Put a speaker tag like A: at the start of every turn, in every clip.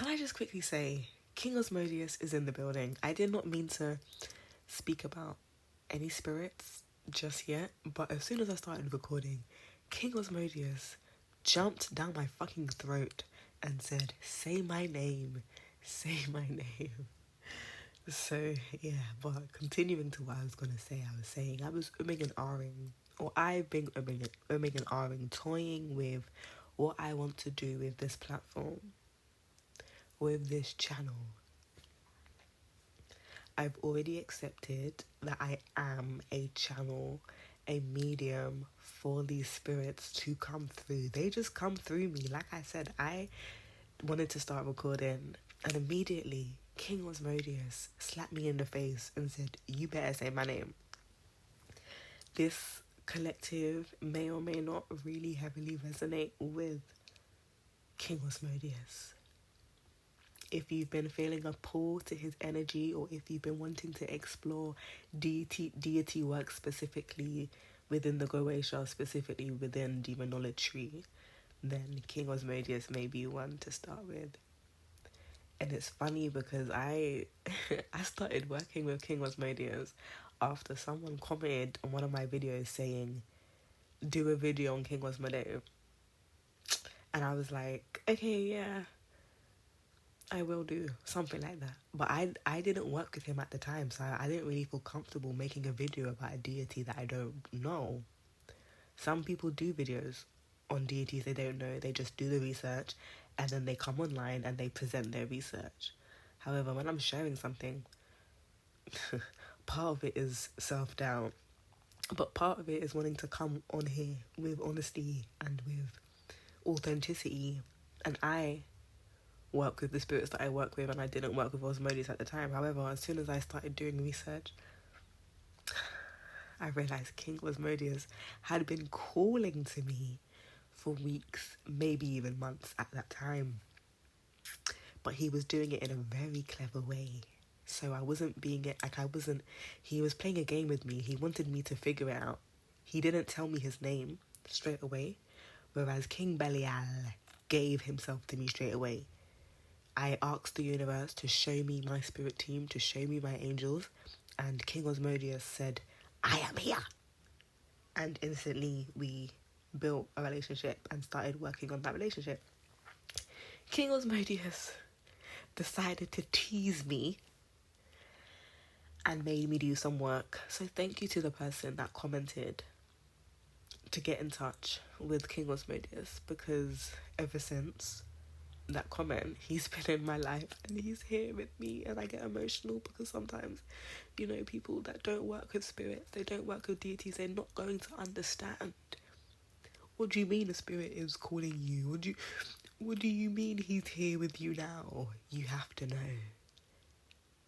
A: can I just quickly say, King Asmodeus is in the building. I did not mean to speak about any spirits just yet, but as soon as I started recording, King Asmodeus jumped down my fucking throat and said, say my name, say my name. So, yeah, but continuing to what I was going to say, I was saying I was umming and ahhing, or I've been umming and ahhing, toying with what I want to do with this platform, with this channel. I've already accepted that I am a channel, a medium for these spirits to come through. They just come through me. Like I said, I wanted to start recording, and immediately King Asmodeus slapped me in the face and said, you better say my name. This collective may or may not really heavily resonate with King Asmodeus. If you've been feeling a pull to his energy, or if you've been wanting to explore deity work specifically within the Goetia, specifically within demonology, then King Asmodeus may be one to start with. And it's funny because I started working with King Asmodeus after someone commented on one of my videos saying, do a video on King Asmodeus. And I was like, okay, yeah, I will do something like that. But I didn't work with him at the time, so I didn't really feel comfortable making a video about a deity that I don't know. Some people do videos on deities they don't know. They just do the research and then they come online and they present their research. However, when I'm sharing something, part of it is self-doubt, but part of it is wanting to come on here with honesty and with authenticity. And I work with the spirits that I work with, and I didn't work with Asmodeus at the time. However, as soon as I started doing research, I realised King Asmodeus had been calling to me for weeks, maybe even months at that time. But he was doing it in a very clever way. So I wasn't being it, he was playing a game with me. He wanted me to figure it out. He didn't tell me his name straight away, whereas King Belial gave himself to me straight away. I asked the universe to show me my spirit team, to show me my angels, and King Asmodeus said, I am here. And instantly we built a relationship and started working on that relationship. King Asmodeus decided to tease me and made me do some work. So thank you to the person that commented to get in touch with King Asmodeus, because ever since that comment, he's been in my life and he's here with me, and I get emotional because sometimes, people that don't work with spirits, they don't work with deities, they're not going to understand. What do you mean a spirit is calling you? What do you mean he's here with you now? You have to know.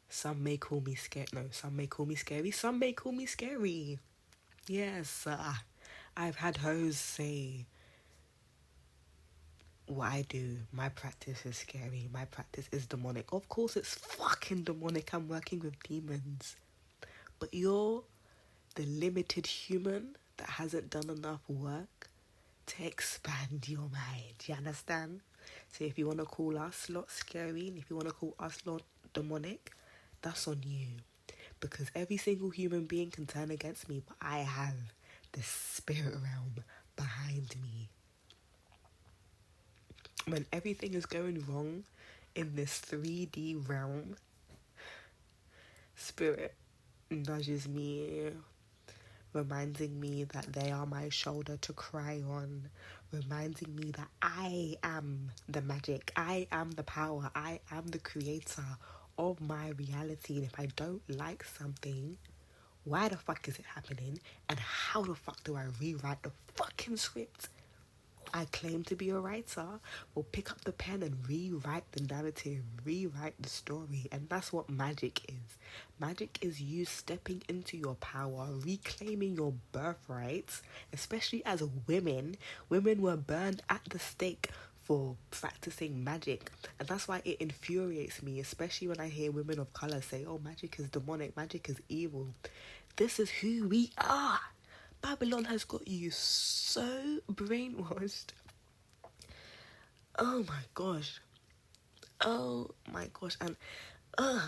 A: Some may call me scared. No, some may call me scary. Some may call me scary. Yes, I've had hoes say, what I do, my practice is scary, my practice is demonic. Of course it's fucking demonic, I'm working with demons. But you're the limited human that hasn't done enough work to expand your mind, you understand? So if you want to call us lot scary, and if you want to call us lot demonic, that's on you. Because every single human being can turn against me, but I have the spirit realm behind me. When everything is going wrong in this 3D realm, spirit nudges me, reminding me that they are my shoulder to cry on, reminding me that I am the magic, I am the power, I am the creator of my reality. And if I don't like something, why the fuck is it happening? And how the fuck do I rewrite the fucking script? I claim to be a writer, will pick up the pen and rewrite the narrative, rewrite the story. And that's what magic is. Magic is you stepping into your power, reclaiming your birthrights, especially as women. Women were burned at the stake for practicing magic. And that's why it infuriates me, especially when I hear women of colour say, oh, magic is demonic, magic is evil. This is who we are. Babylon has got you so brainwashed. Oh my gosh. Oh my gosh. And uh,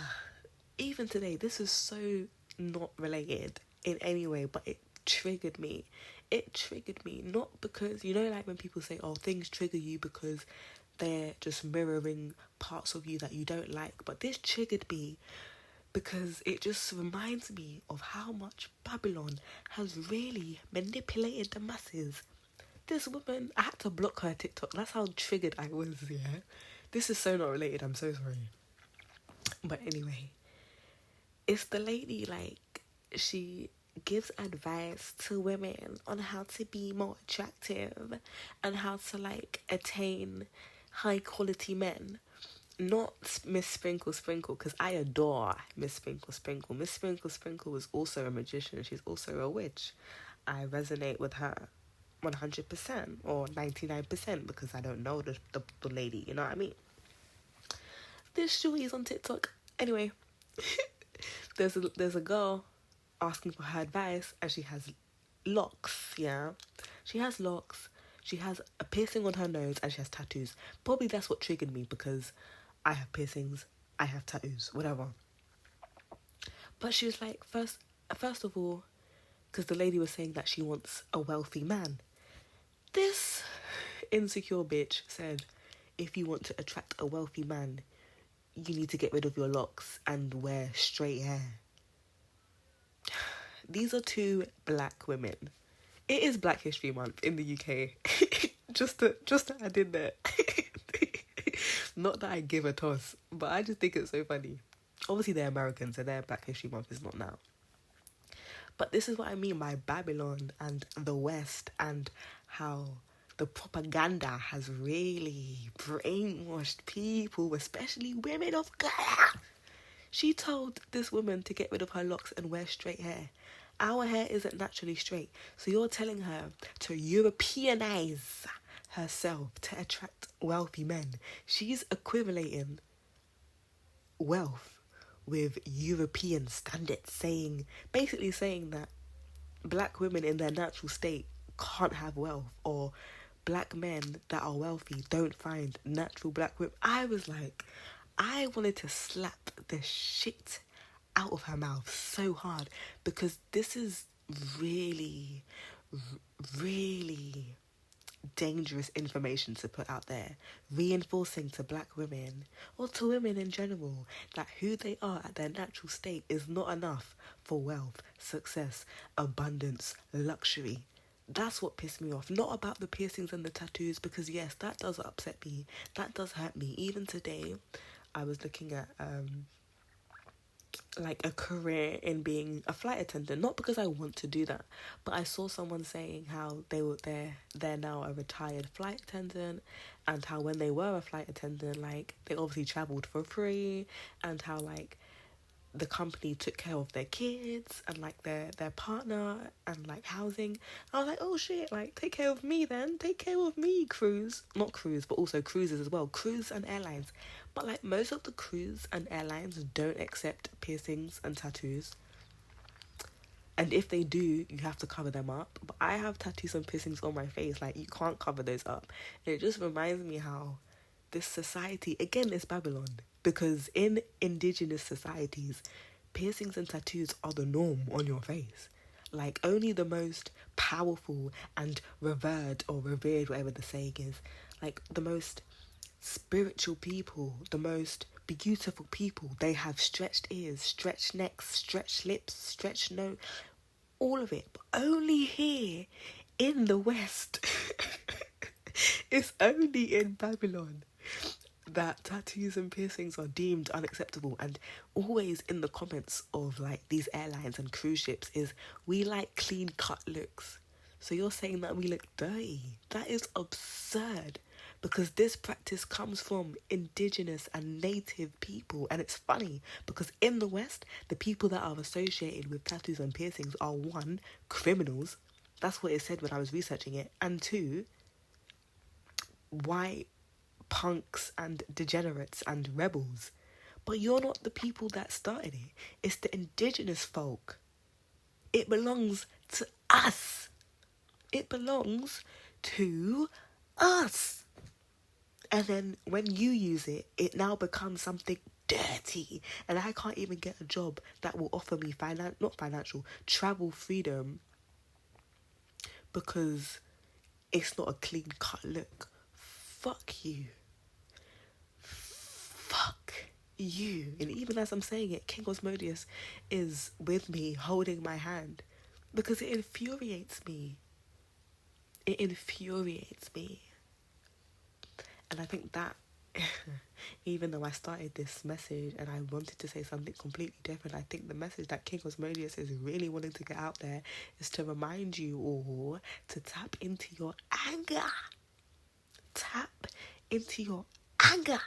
A: even today, this is so not related in any way, but it triggered me. It triggered me, not because, you know, like when people say, oh, things trigger you because they're just mirroring parts of you that you don't like, but this triggered me because it just reminds me of how much Babylon has really manipulated the masses. This woman, I had to block her TikTok. That's how triggered I was, yeah? This is so not related, I'm so sorry. But anyway, it's the lady, like, she gives advice to women on how to be more attractive and how to, like, attain high quality men. Not Miss Sprinkle Sprinkle, because I adore Miss Sprinkle Sprinkle. Miss Sprinkle Sprinkle is also a magician. She's also a witch. I resonate with her 100% or 99% because I don't know the lady, you know what I mean? This Shui's on TikTok. Anyway, there's a girl asking for her advice and she has locks, yeah? She has locks. She has a piercing on her nose and she has tattoos. Probably that's what triggered me because I have piercings, I have tattoos, whatever. But she was like, first of all, because the lady was saying that she wants a wealthy man. This insecure bitch said, if you want to attract a wealthy man, you need to get rid of your locks and wear straight hair. These are two black women. It is Black History Month in the UK. just to add in there. Not that I give a toss, but I just think it's so funny. Obviously they're Americans, so their Black History Month is not now. But this is what I mean by Babylon and the West and how the propaganda has really brainwashed people, especially women of color. She told this woman to get rid of her locks and wear straight hair. Our hair isn't naturally straight, so you're telling her to Europeanize herself to attract wealthy men. She's equivalating wealth with European standards, basically saying that black women in their natural state can't have wealth, or black men that are wealthy don't find natural black women. I was like, I wanted to slap the shit out of her mouth so hard because this is really, really dangerous information to put out there, reinforcing to black women or to women in general that who they are at their natural state is not enough for wealth, success, abundance, luxury. That's what pissed me off. Not about the piercings and the tattoos, because yes, that does upset me. That does hurt me. Even today, I was looking at like a career in being a flight attendant, not because I want to do that, but I saw someone saying how they're now a retired flight attendant, and how when they were a flight attendant, like, they obviously traveled for free, and how, like, the company took care of their kids and, like, their partner and, like, housing. I was like, oh shit, like, take care of me then, take care of me, cruise, not cruise, but also cruises as well, cruise and airlines. But, like, most of the cruise and airlines don't accept piercings and tattoos. And if they do, you have to cover them up. But I have tattoos and piercings on my face. Like, you can't cover those up. And it just reminds me how this society, again, is Babylon. Because in indigenous societies, piercings and tattoos are the norm on your face. Like, only the most powerful and revered or revered, whatever the saying is, like, the most spiritual people, the most beautiful people, they have stretched ears, stretched necks, stretched lips, stretched nose, all of it. But only here in the West, it's only in Babylon that tattoos and piercings are deemed unacceptable. And always in the comments of, like, these airlines and cruise ships is, we like clean cut looks. So you're saying that we look dirty? That is absurd, because this practice comes from indigenous and native people. And it's funny because in the West, the people that are associated with tattoos and piercings are, one, criminals. That's what it said when I was researching it. And two, white punks and degenerates and rebels. But you're not the people that started it. It's the indigenous folk. It belongs to us. It belongs to us. And then when you use it, it now becomes something dirty. And I can't even get a job that will offer me travel freedom, because it's not a clean cut look. Fuck you. Fuck you. And even as I'm saying it, King Asmodeus is with me, holding my hand, because it infuriates me. It infuriates me. And I think that, even though I started this message and I wanted to say something completely different, I think the message that King Asmodeus is really wanting to get out there is to remind you all to tap into your anger. Tap into your anger.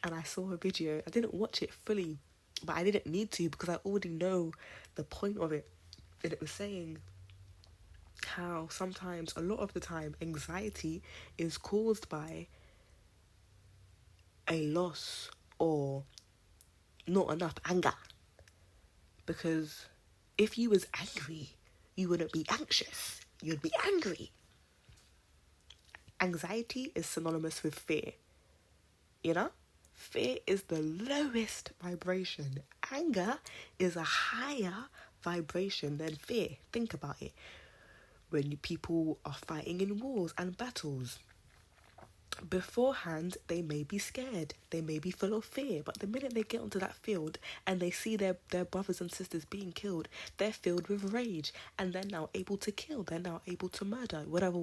A: And I saw a video, I didn't watch it fully, but I didn't need to, because I already know the point of it. And it was saying how sometimes, a lot of the time, anxiety is caused by a loss or not enough anger. Because if you was angry, you wouldn't be anxious. You'd be angry. Anxiety is synonymous with fear. You know? Fear is the lowest vibration. Anger is a higher vibration than fear. Think about it. When people are fighting in wars and battles, beforehand they may be scared, they may be full of fear, but the minute they get onto that field and they see their brothers and sisters being killed, they're filled with rage, and they're now able to kill, they're now able to murder, whatever.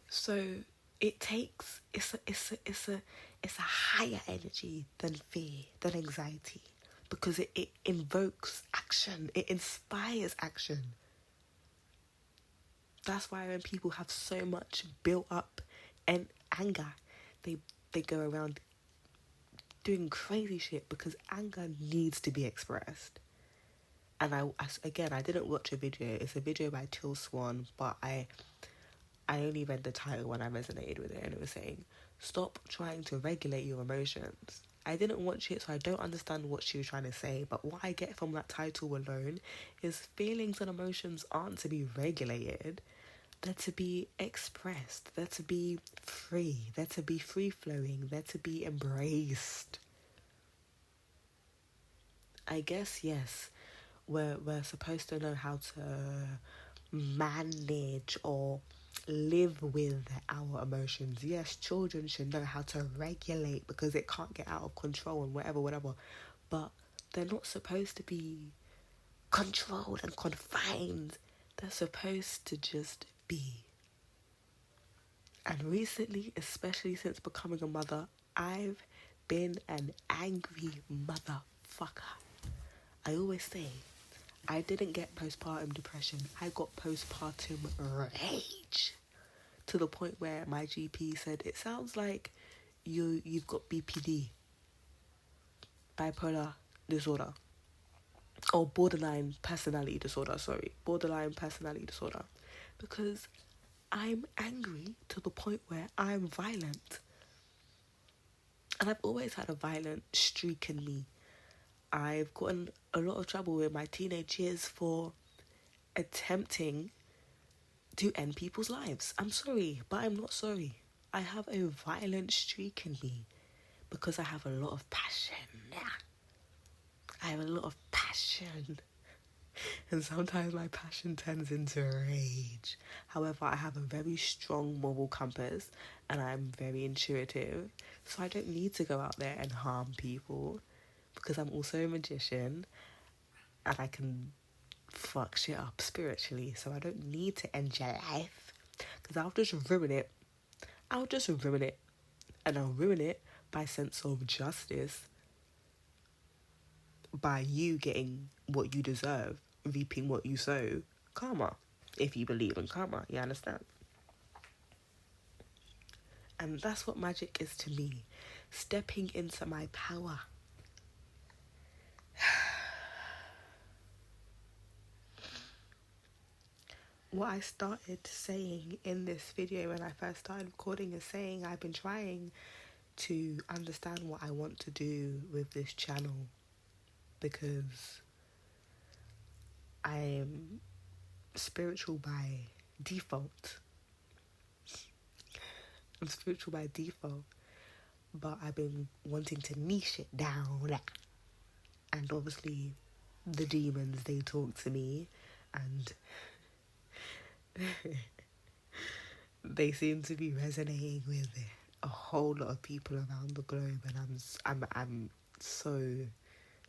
A: So it takes, it's a higher energy than fear, than anxiety, because it invokes action, it inspires action. That's why when people have so much built up and anger, they go around doing crazy shit, because anger needs to be expressed. And I didn't watch a video. It's a video by Till Swan, but I only read the title when I resonated with it, and it was saying, stop trying to regulate your emotions. I didn't watch it, so I don't understand what she was trying to say, but what I get from that title alone is feelings and emotions aren't to be regulated. They're to be expressed. They're to be free. They're to be free-flowing. They're to be embraced. I guess, yes, we're supposed to know how to manage or live with our emotions. Yes, children should know how to regulate, because it can't get out of control and whatever. But they're not supposed to be controlled and confined. They're supposed to just be. And recently, especially since becoming a mother, I've been an angry motherfucker. I always say, I didn't get postpartum depression. I got postpartum rage. To the point where my GP said, it sounds like you've got BPD, bipolar disorder. Or borderline personality disorder, because I'm angry to the point where I'm violent. And I've always had a violent streak in me. I've gotten a lot of trouble in my teenage years for attempting to end people's lives. I'm sorry, but I'm not sorry. I have a violent streak in me because I have a lot of passion. I have a lot of passion. And sometimes my passion turns into rage. However, I have a very strong moral compass and I'm very intuitive. So I don't need to go out there and harm people, because I'm also a magician and I can fuck shit up spiritually. So I don't need to end your life, because I'll just ruin it. And I'll ruin it by sense of justice, by you getting what you deserve, reaping what you sow. Karma, if you believe in karma, you understand? And that's what magic is to me. Stepping into my power. What I started saying in this video when I first started recording is saying I've been trying to understand what I want to do with this channel, because I'm spiritual by default. I'm spiritual by default, but I've been wanting to niche it down. And obviously, the demons, they talk to me, and they seem to be resonating with a whole lot of people around the globe, and I'm so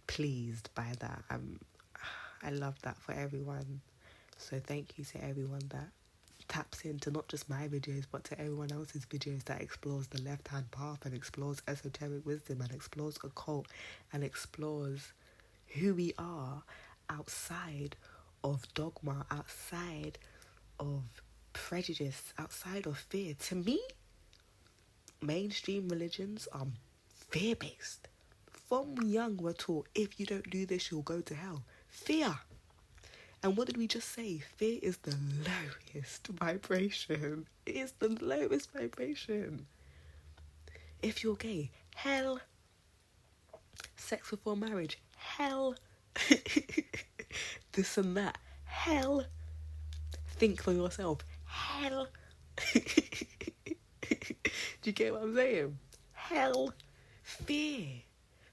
A: pleased by that. I love that for everyone. So thank you to everyone that taps into not just my videos, but to everyone else's videos that explores the left-hand path and explores esoteric wisdom and explores occult and explores who we are outside of dogma, outside of prejudice, outside of fear. To me, mainstream religions are fear-based. From young, we're taught, if you don't do this, you'll go to hell. Fear. And what did we just say? Fear is the lowest vibration. It is the lowest vibration. If you're gay, hell. Sex before marriage, hell. This and that, hell. Think for yourself, hell. Do you get what I'm saying? Hell. Fear.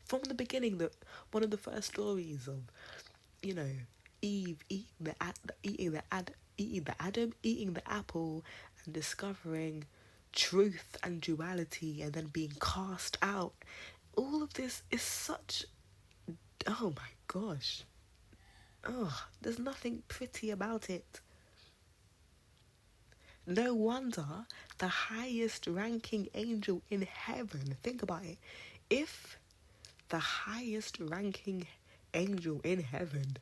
A: From the beginning, one of the first stories of, Eve eating the apple and discovering truth and duality and then being cast out. All of this is such, oh my gosh. Oh, there's nothing pretty about it. No wonder the highest ranking angel in heaven, think about it, if the highest ranking angel in heaven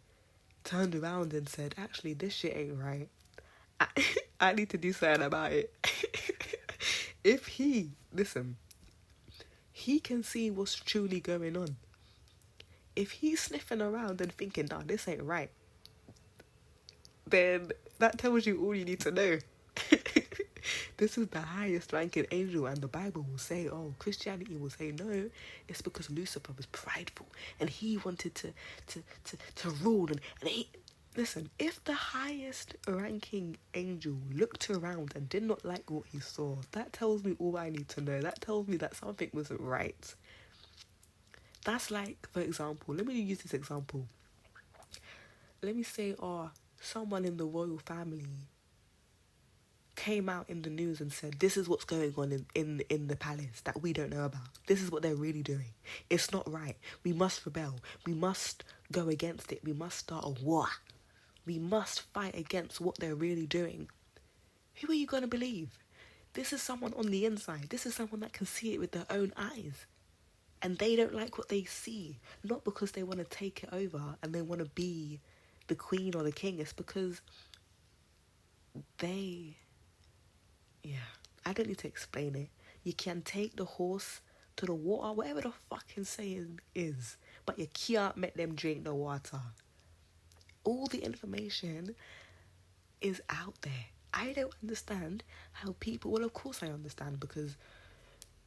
A: turned around and said, actually, this shit ain't right, I need to do something about it. If he can see what's truly going on. If he's sniffing around and thinking, nah, this ain't right, then that tells you all you need to know. This is the highest ranking angel, and the Bible will say, Christianity will say, no, it's because Lucifer was prideful and he wanted to rule. And he, listen, if the highest ranking angel looked around and did not like what he saw, that tells me all I need to know. That tells me that something wasn't right. That's like, for example, let me use this example. Let me say, someone in the royal family came out in the news and said, this is what's going on in the palace that we don't know about. This is what they're really doing. It's not right. We must rebel. We must go against it. We must start a war. We must fight against what they're really doing. Who are you going to believe? This is someone on the inside. This is someone that can see it with their own eyes. And they don't like what they see. Not because they want to take it over and they want to be the queen or the king. It's because I don't need to explain it. You can take the horse to the water, whatever the fucking saying is, but you can't make them drink the water. All the information is out there. I don't understand how people, well, of course I understand, because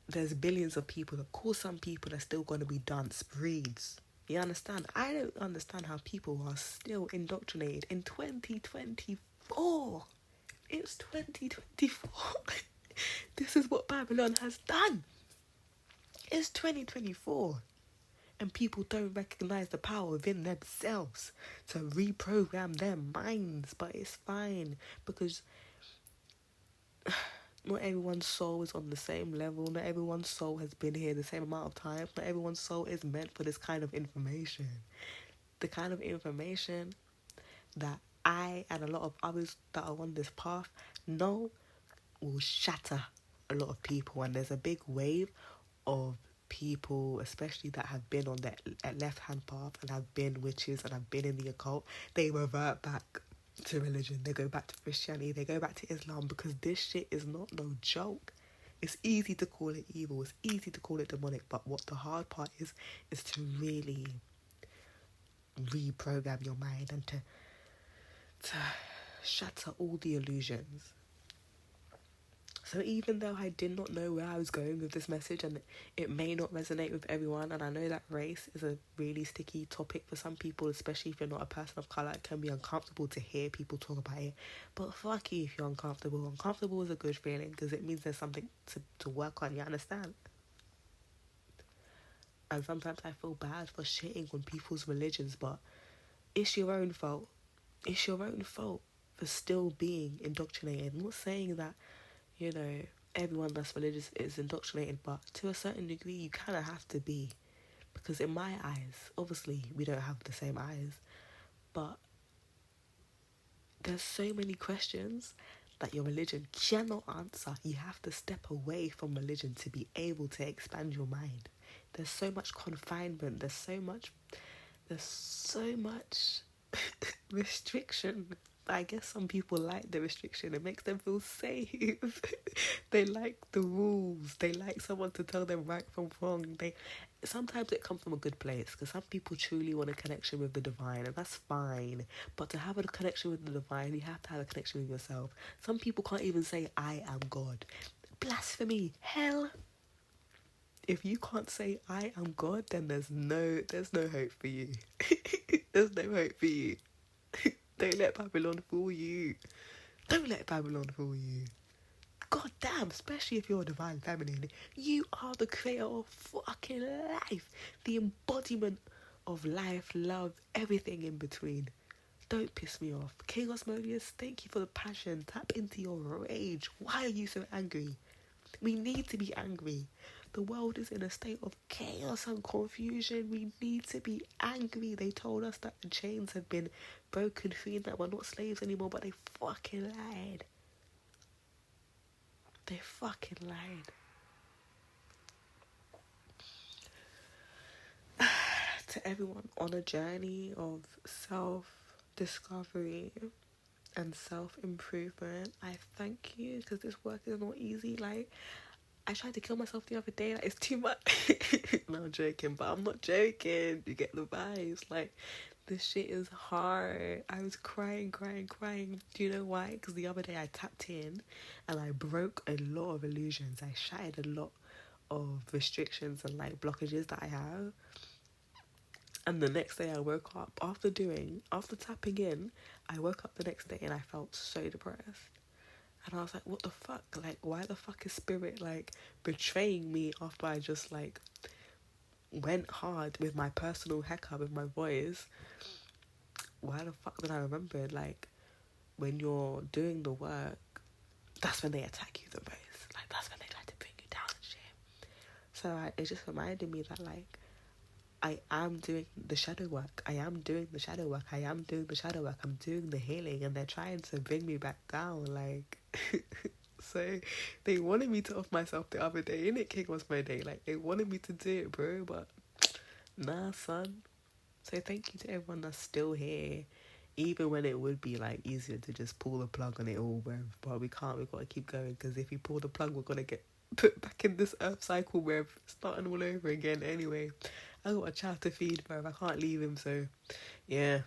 A: there's billions of people. Of course some people are still going to be dunce breeds. You understand? I don't understand how people are still indoctrinated in 2024. It's 2024. This is what Babylon has done. It's 2024. And people don't recognize the power within themselves to reprogram their minds. But it's fine, because not everyone's soul is on the same level. Not everyone's soul has been here the same amount of time. Not everyone's soul is meant for this kind of information. The kind of information that I and a lot of others that are on this path know will shatter a lot of people. And there's a big wave of people, especially that have been on that left-hand path and have been witches and have been in the occult. They revert back to religion. They go back to Christianity. They go back to Islam, because this shit is not no joke. It's easy to call it evil. It's easy to call it demonic. But what the hard part is to really reprogram your mind and to shatter all the illusions. So even though I did not know where I was going with this message, and it may not resonate with everyone, and I know that race is a really sticky topic for some people, especially if you're not a person of colour, it can be uncomfortable to hear people talk about it. But fuck you if you're uncomfortable. Uncomfortable is a good feeling because it means there's something to work on, you understand? And sometimes I feel bad for shitting on people's religions, but it's your own fault. It's your own fault for still being indoctrinated. I'm not saying that, you know, everyone that's religious is indoctrinated, but to a certain degree you kind of have to be, because in my eyes, obviously we don't have the same eyes, but there's so many questions that your religion cannot answer. You have to step away from religion to be able to expand your mind. There's so much confinement, there's so much restriction. I guess some people like the restriction. It makes them feel safe. They like the rules. They like someone to tell them right from wrong. Sometimes it comes from a good place, because some people truly want a connection with the divine, and that's fine. But to have a connection with the divine, you have to have a connection with yourself. Some people can't even say, I am God. Blasphemy. Hell. If you can't say I am God, then there's no hope for you. There's no hope for you. Don't let Babylon fool you. Don't let Babylon fool you. God damn, especially if you're a divine feminine. You are the creator of fucking life. The embodiment of life, love, everything in between. Don't piss me off. King Asmodeus, thank you for the passion. Tap into your rage. Why are you so angry? We need to be angry. The world is in a state of chaos and confusion. We need to be angry. They told us that the chains had been broken free and that we're not slaves anymore, but they fucking lied. They fucking lied. To everyone on a journey of self-discovery and self-improvement, I thank you, because this work is not easy. Like, I tried to kill myself the other day. Like, it's too much. No, I'm joking, but I'm not joking. You get the vibes. Like, this shit is hard. I was crying. Do you know why? Because the other day I tapped in and I broke a lot of illusions. I shattered a lot of restrictions and like blockages that I have. And the next day I woke up after tapping in, I woke up the next day and I felt so depressed. And I was like, what the fuck? Like, why the fuck is spirit, like, betraying me after I just, like, went hard with my personal heck up with my voice? Why the fuck did I remember, like, when you're doing the work, that's when they attack you the most. Like, that's when they try to bring you down and shit. So it just reminded me that, like, I am doing the shadow work. I'm doing the healing, and they're trying to bring me back down, like... So they wanted me to off myself the other day, innit? King was my day. Like, they wanted me to do it, bro, but nah, son. So thank you to everyone that's still here, even when it would be like easier to just pull the plug on it all, bro. But we can't. We've got to keep going, because if we pull the plug, we're gonna get put back in this earth cycle, bro, starting all over again. Anyway, I got a child to feed, bro. I can't leave him, so yeah.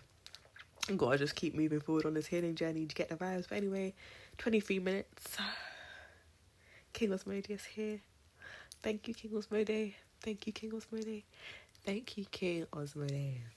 A: I've got to just keep moving forward on this healing journey to get the vibes. But anyway, 23 minutes. King Asmodeus here. Thank you, King Asmodeus. Thank you, King Asmodeus. Thank you, King Asmodeus.